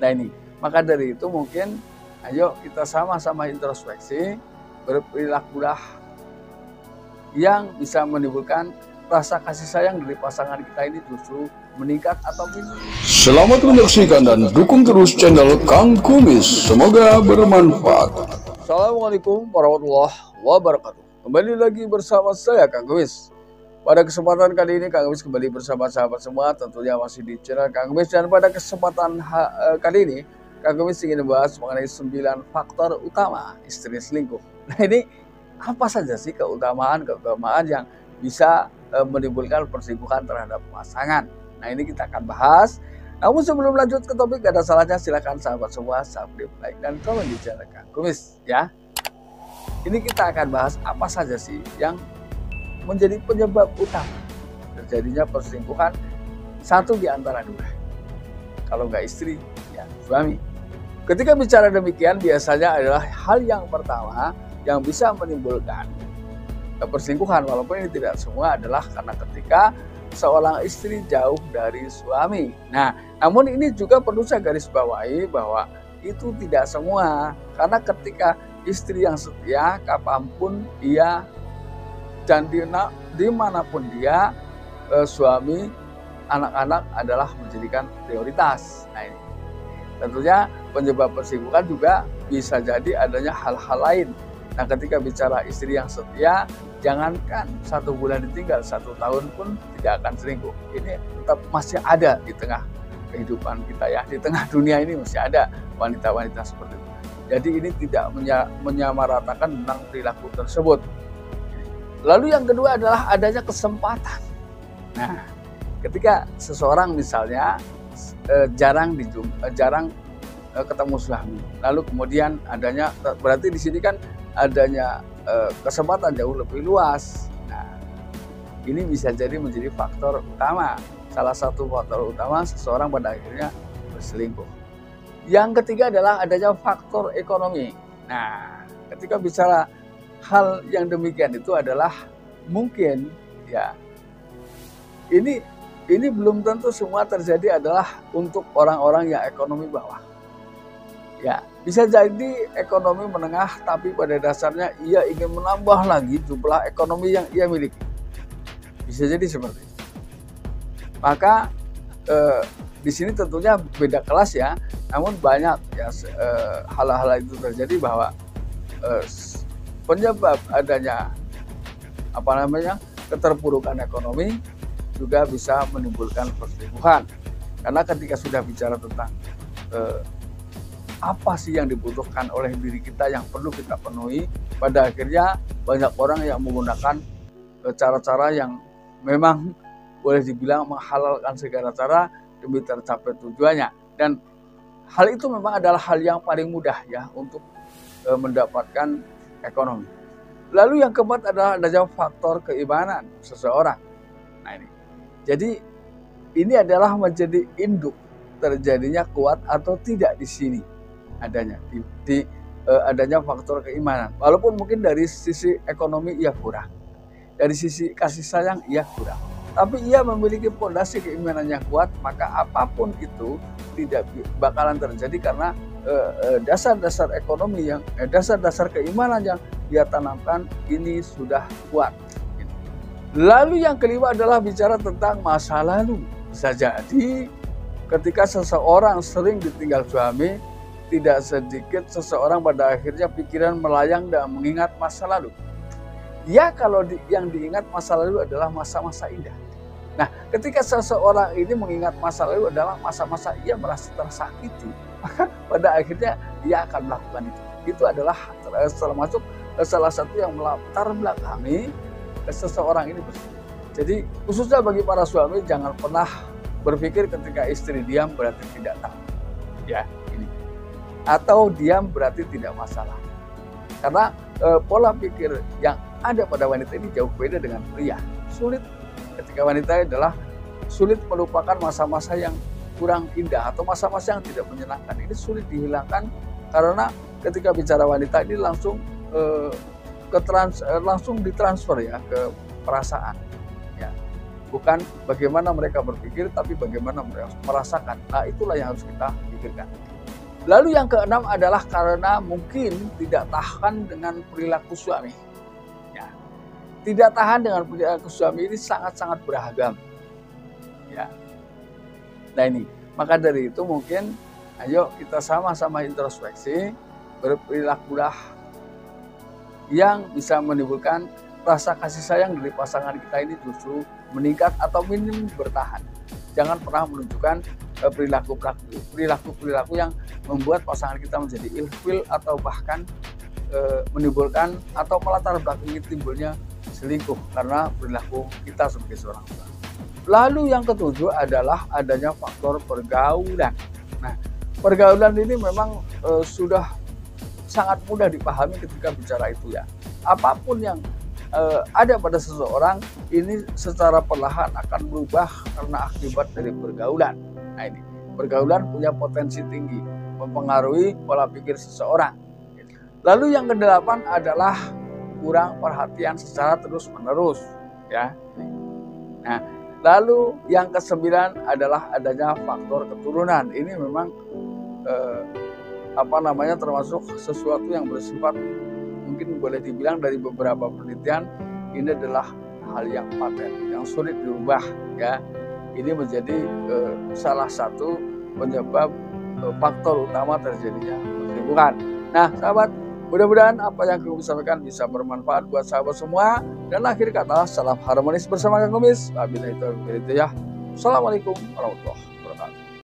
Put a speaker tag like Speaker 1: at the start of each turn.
Speaker 1: Nah ini, maka dari itu mungkin ayo kita sama-sama introspeksi, berperilakulah yang bisa menimbulkan rasa kasih sayang dari pasangan kita ini justru meningkat atau minus.
Speaker 2: Selamat menyaksikan dan dukung terus channel Kang Kumis, semoga bermanfaat.
Speaker 1: Assalamualaikum warahmatullahi wabarakatuh. Kembali lagi bersama saya Kang Kumis. Pada kesempatan kali ini Kang Kumis kembali bersama sahabat semua, tentunya masih di channel Kang Kumis. Dan pada kesempatan kali ini Kang Kumis ingin membahas mengenai 9 faktor utama istri selingkuh. Nah ini apa saja sih keutamaan yang bisa menimbulkan perselingkuhan terhadap pasangan. Nah ini kita akan bahas. Namun sebelum lanjut ke topik, gak ada salahnya silakan sahabat semua subscribe, like, dan komen di channel Kang Kumis ya. Ini kita akan bahas apa saja sih yang menjadi penyebab utama terjadinya perselingkuhan. Satu di antara dua, kalau nggak istri ya suami. Ketika bicara demikian biasanya adalah hal yang pertama yang bisa menimbulkan perselingkuhan, walaupun ini tidak semua adalah karena ketika seorang istri jauh dari suami. Nah, namun ini juga perlu saya garis bawahi bahwa itu tidak semua, karena ketika istri yang setia, kapanpun dia dan dimanapun dia, suami, anak-anak adalah menjadikan prioritas. Nah ini tentunya penyebab perselingkuhan juga bisa jadi adanya hal-hal lain. Nah ketika bicara istri yang setia, jangankan 1 bulan ditinggal, 1 tahun pun tidak akan selingkuh. Ini tetap masih ada di tengah kehidupan kita ya, di tengah dunia ini masih ada wanita-wanita seperti itu. Jadi ini tidak menyamaratakan tentang perilaku tersebut. Lalu yang kedua adalah adanya kesempatan. Nah, ketika seseorang misalnya jarang ketemu suami, lalu kemudian adanya, berarti di sini kan adanya kesempatan jauh lebih luas. Nah, ini bisa jadi menjadi faktor utama, salah satu faktor utama seseorang pada akhirnya berselingkuh. Yang ketiga adalah adanya faktor ekonomi. Nah, ketika bicara hal yang demikian itu adalah mungkin ya ini belum tentu semua terjadi adalah untuk orang-orang yang ekonomi bawah. Ya, bisa jadi ekonomi menengah tapi pada dasarnya ia ingin menambah lagi jumlah ekonomi yang ia miliki. Bisa jadi seperti itu. Maka di sini tentunya beda kelas ya, namun banyak ya hal-hal itu terjadi bahwa penyebab adanya keterpurukan ekonomi juga bisa menimbulkan perselingkuhan. Karena ketika sudah bicara tentang apa sih yang dibutuhkan oleh diri kita yang perlu kita penuhi, pada akhirnya banyak orang yang menggunakan cara-cara yang memang boleh dibilang menghalalkan segala cara demi tercapai tujuannya. Dan hal itu memang adalah hal yang paling mudah ya untuk mendapatkan ekonomi. Lalu yang keempat adalah adanya faktor keimanan seseorang. Nah ini, jadi ini adalah menjadi induk terjadinya kuat atau tidak di sini adanya adanya faktor keimanan. Walaupun mungkin dari sisi ekonomi ia kurang, dari sisi kasih sayang ia kurang, tapi ia memiliki fondasi keimanan yang kuat, maka apapun itu tidak bakalan terjadi karena dasar-dasar ekonomi yang dasar-dasar keimanan yang dia tanamkan ini sudah kuat. Lalu yang kelima adalah bicara tentang masa lalu. Bisa jadi ketika seseorang sering ditinggal suami, tidak sedikit seseorang pada akhirnya pikiran melayang dan mengingat masa lalu. Ya kalau yang diingat masa lalu adalah masa-masa indah. Nah ketika seseorang ini mengingat masa lalu adalah masa-masa ia merasa tersakiti, maka pada akhirnya dia akan melakukan itu. Itu adalah termasuk salah satu yang melatar belakangi seseorang ini berselingkuh. Jadi khususnya bagi para suami, jangan pernah berpikir ketika istri diam berarti tidak tahu. Ya ini. Atau diam berarti tidak masalah. Karena pola pikir yang ada pada wanita ini jauh beda dengan pria. Sulit ketika wanita adalah sulit melupakan masa-masa yang kurang indah atau masa-masa yang tidak menyenangkan. Ini sulit dihilangkan karena ketika bicara wanita ini langsung langsung ditransfer ya ke perasaan. Ya. Bukan bagaimana mereka berpikir, tapi bagaimana mereka merasakan. Nah itulah yang harus kita pikirkan. Lalu yang keenam adalah karena mungkin tidak tahan dengan perilaku suami. Ya. Tidak tahan dengan perilaku suami ini sangat-sangat beragam. Ya. Nah ini, maka dari itu mungkin ayo kita sama-sama introspeksi, berperilakulah yang bisa menimbulkan rasa kasih sayang dari pasangan kita ini justru meningkat atau minim bertahan. Jangan pernah menunjukkan perilaku yang membuat pasangan kita menjadi ilfil atau bahkan menimbulkan atau melatar belakangi timbulnya selingkuh karena perilaku kita sebagai seorang tua. Lalu yang ketujuh adalah adanya faktor pergaulan. Nah, pergaulan ini memang sudah sangat mudah dipahami ketika bicara itu ya. Apapun yang ada pada seseorang ini secara perlahan akan berubah karena akibat dari pergaulan. Nah ini, pergaulan punya potensi tinggi mempengaruhi pola pikir seseorang. Lalu yang kedelapan adalah kurang perhatian secara terus-menerus, ya. Nah, lalu yang kesembilan adalah adanya faktor keturunan. Ini memang termasuk sesuatu yang bersifat mungkin boleh dibilang dari beberapa penelitian ini adalah hal yang paten, yang sulit diubah ya. Ini menjadi salah satu penyebab faktor utama terjadinya perselingkuhan. Nah, sahabat, mudah-mudahan apa yang aku sampaikan bisa bermanfaat buat sahabat semua. Dan akhir kata, salam harmonis bersama Kang Kumis. Wabillahi taufiq wal hidayah. Assalamualaikum warahmatullahi wabarakatuh.